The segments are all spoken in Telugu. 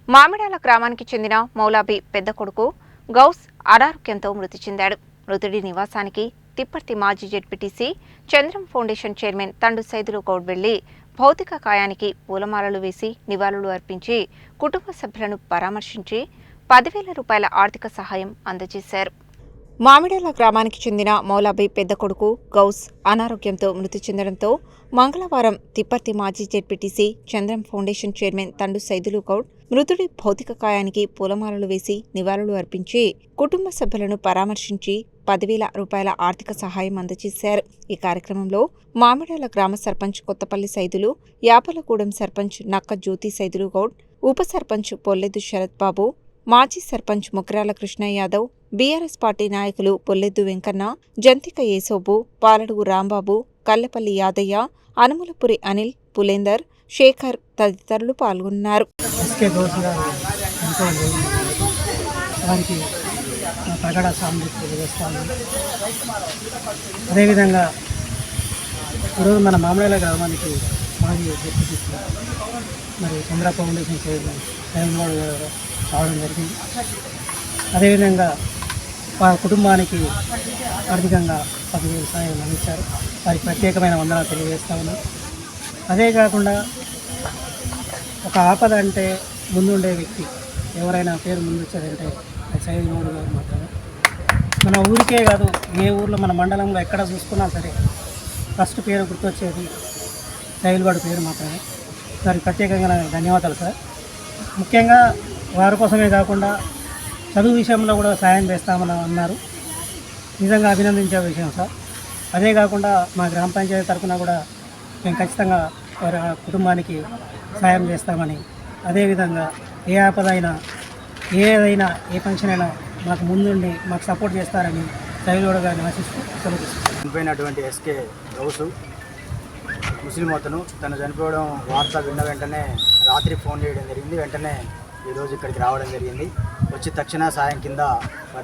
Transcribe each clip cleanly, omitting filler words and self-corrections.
మామిడాల గ్రామానికి చెందిన మౌలాబీ పెద్ద కొడుకు గౌస్ అనారోగ్యంతో మృతి చెందాడు. మృతుడి నివాసానికి తిప్పర్తి మాజీ ZPTC Chandram foundation chairman Thandu Saidulu Goud వెళ్లి భౌతిక కాయానికి పూలమాలలు వేసి నివాళులు అర్పించి కుటుంబ సభ్యులను పరామర్శించి 10,000 రూపాయల ఆర్థిక సహాయం అందజేశారు. మామిడాల గ్రామానికి చెందిన మౌలాబీ పెద్ద కొడుకు గౌస్ అనారోగ్యంతో మృతి చెందడంతో మంగళవారం తిప్పర్తి మాజీ ZPTC Chandram foundation chairman Thandu Saidulu Goud మృతుడి భౌతిక కాయానికి పూలమాలలు వేసి నివాళులు అర్పించి కుటుంబ సభ్యులను పరామర్శించి 10,000 రూపాయల ఆర్థిక సహాయం అందజేశారు. ఈ కార్యక్రమంలో మామిడాల గ్రామ సర్పంచ్ కొత్తపల్లి సైదులు, యాపలగూడెం సర్పంచ్ నక్క జ్యోతి సైదులు గౌడ్, ఉప సర్పంచ్ పొల్లెద్దు శరత్ బాబు, మాజీ సర్పంచ్ ముక్రాల కృష్ణ యాదవ్, బీఆర్ఎస్ పార్టీ నాయకులు పొల్లెద్దు వెంకన్న, జంతిక ఏసోబు, పాలడుగు రాంబాబు, కల్లెపల్లి యాదయ్య, అనుములపురి అనిల్, పులేందర్, శేఖర్ తదితరులు పాల్గొన్నారు. అదేవిధంగా ఈరోజు మన మామిడాల గ్రామానికి మాజీ జెడ్పీటీసీ మరి చంద్ర ఫౌండేషన్ చైర్మన్ జగన్మోహన్ గారు రావడం జరిగింది. అదేవిధంగా వారి కుటుంబానికి ఆర్థికంగా 10,000 సాయం అందించారు. వారికి ప్రత్యేకమైన వందనాలు తెలియజేస్తా ఉన్నాం. అదే కాకుండా ఒక ఆపద అంటే ముందుండే వ్యక్తి ఎవరైనా పేరు ముందు వచ్చారంటే అది సైదులు గౌడ్ గారు మాత్రమే. మన ఊరికే కాదు, ఏ ఊర్లో మన మండలంలో ఎక్కడ చూసుకున్నా సరే ఫస్ట్ పేరు గుర్తొచ్చేది సైదులు గౌడ్ పేరు మాత్రమే. దానికి ప్రత్యేకంగా ధన్యవాదాలు సార్. ముఖ్యంగా వారి కోసమే కాకుండా చదువు విషయంలో కూడా సాయం చేస్తామని అన్నారు. నిజంగా అభినందించే విషయం సార్. అదే కాకుండా మా గ్రామ పంచాయతీ తరఫున కూడా మేము ఖచ్చితంగా వారి కుటుంబానికి సాయం చేస్తామని, అదేవిధంగా ఏ ఆపద అయినా ఏదైనా ఏ ఫంక్షన్ అయినా మాకు ముందుండి మాకు సపోర్ట్ చేస్తారని సైదులు గారిని ఆశిస్తూ చనిపోయినటువంటి ఎస్కే గౌసు ముస్లిం అతను తను చనిపోవడం వార్త విన్న వెంటనే రాత్రి ఫోన్ చేయడం జరిగింది. వెంటనే ఈరోజు ఇక్కడికి రావడం జరిగింది. వచ్చి తక్షణ సాయం కింద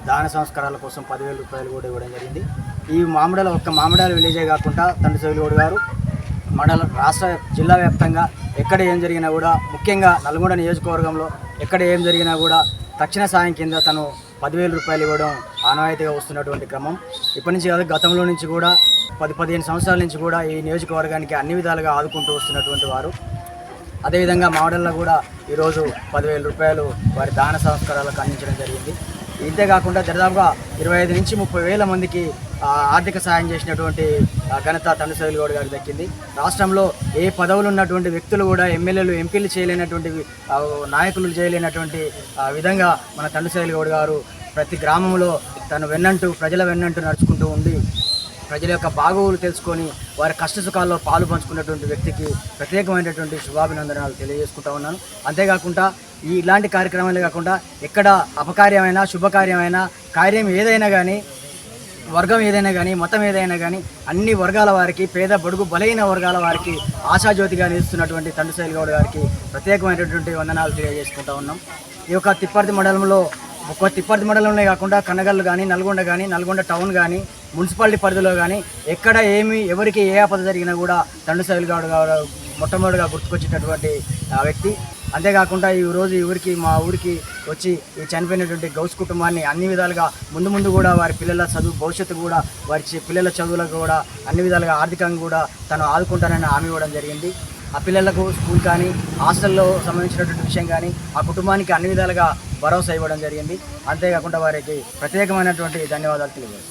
దాన సంస్కారాల కోసం 10,000 రూపాయలు కూడా ఇవ్వడం జరిగింది. ఈ మామిడాల విలేజే కాకుండా తండ్రి సైదులు గౌడ్ గారు రాష్ట్ర జిల్లా వ్యాప్తంగా ఎక్కడ ఏం జరిగినా కూడా, ముఖ్యంగా నల్గొండ నియోజకవర్గంలో ఎక్కడ ఏం జరిగినా కూడా తక్షణ సాయం కింద తను 10,000 రూపాయలు ఇవ్వడం ఆనవాయితీగా వస్తున్నటువంటి క్రమం. ఇప్పటి నుంచి కాదు, గతంలో నుంచి కూడా 10-15 సంవత్సరాల నుంచి కూడా ఈ నియోజకవర్గానికి అన్ని విధాలుగా ఆదుకుంటూ వస్తున్నటువంటి వారు. అదేవిధంగా మామిడాల్లో కూడా ఈరోజు 10,000 రూపాయలు వారి దాన సంస్కారాలకు అందించడం జరిగింది. ఇంతేకాకుండా దాదాపుగా 25 నుంచి 30,000 మందికి ఆర్థిక సాయం చేసినటువంటి ఘనత తండ్రి సైదులు గౌడ్ గారికి దక్కింది. రాష్ట్రంలో ఏ పదవులు ఉన్నటువంటి వ్యక్తులు కూడా ఎమ్మెల్యేలు, ఎంపీలు చేయలేనటువంటి, నాయకులు చేయలేనటువంటి విధంగా మన తండ్రి సైదులు గౌడ్ గారు ప్రతి గ్రామంలో తను ప్రజల వెన్నంటూ నడుచుకుంటూ ఉండి ప్రజల యొక్క బాగోగులు తెలుసుకొని వారి కష్ట సుఖాల్లో పాలు పంచుకున్నటువంటి వ్యక్తికి ప్రత్యేకమైనటువంటి శుభాభినందనాలు తెలియజేసుకుంటా ఉన్నాను. అంతేకాకుండా ఇలాంటి కార్యక్రమాలే కాకుండా ఎక్కడ అపకార్యమైనా శుభకార్యమైన కార్యం ఏదైనా కానీ, వర్గం ఏదైనా కానీ, మతం ఏదైనా కానీ అన్ని వర్గాల వారికి, పేద బడుగు బలైన వర్గాల వారికి ఆశాజ్యోతిగా నిలుస్తున్నటువంటి తండ్రి సైదులు గౌడ్ గారికి ప్రత్యేకమైనటువంటి వందనాలు తెలియజేసుకుంటా ఉన్నాం. ఈ యొక్క తిప్పర్తి మండలంలో కాకుండా కనగల్లు కానీ, నల్గొండ కానీ, నల్గొండ టౌన్ కానీ, మున్సిపాలిటీ పరిధిలో కానీ ఎక్కడ ఎవరికి ఏ ఆపద జరిగినా కూడా తండ్రి సైదులు గౌడ్ గారు మొట్టమొదటిగా గుర్తుకొచ్చేటటువంటి వ్యక్తి. అంతేకాకుండా మా ఊరికి వచ్చి ఈ చనిపోయినటువంటి గౌస్ కుటుంబాన్ని అన్ని విధాలుగా ముందు కూడా వారి పిల్లల భవిష్యత్తు కూడా, వారి పిల్లల చదువులకు కూడా అన్ని విధాలుగా ఆర్థికంగా కూడా తను ఆదుకుంటానని హామీ ఇవ్వడం జరిగింది. ఆ పిల్లలకు స్కూల్ కానీ, హాస్టల్లో సంబంధించినటువంటి విషయం కానీ ఆ కుటుంబానికి అన్ని విధాలుగా భరోసా ఇవ్వడం జరిగింది. అంతేకాకుండా వారికి ప్రత్యేకమైనటువంటి ధన్యవాదాలు తెలియజేస్తాను.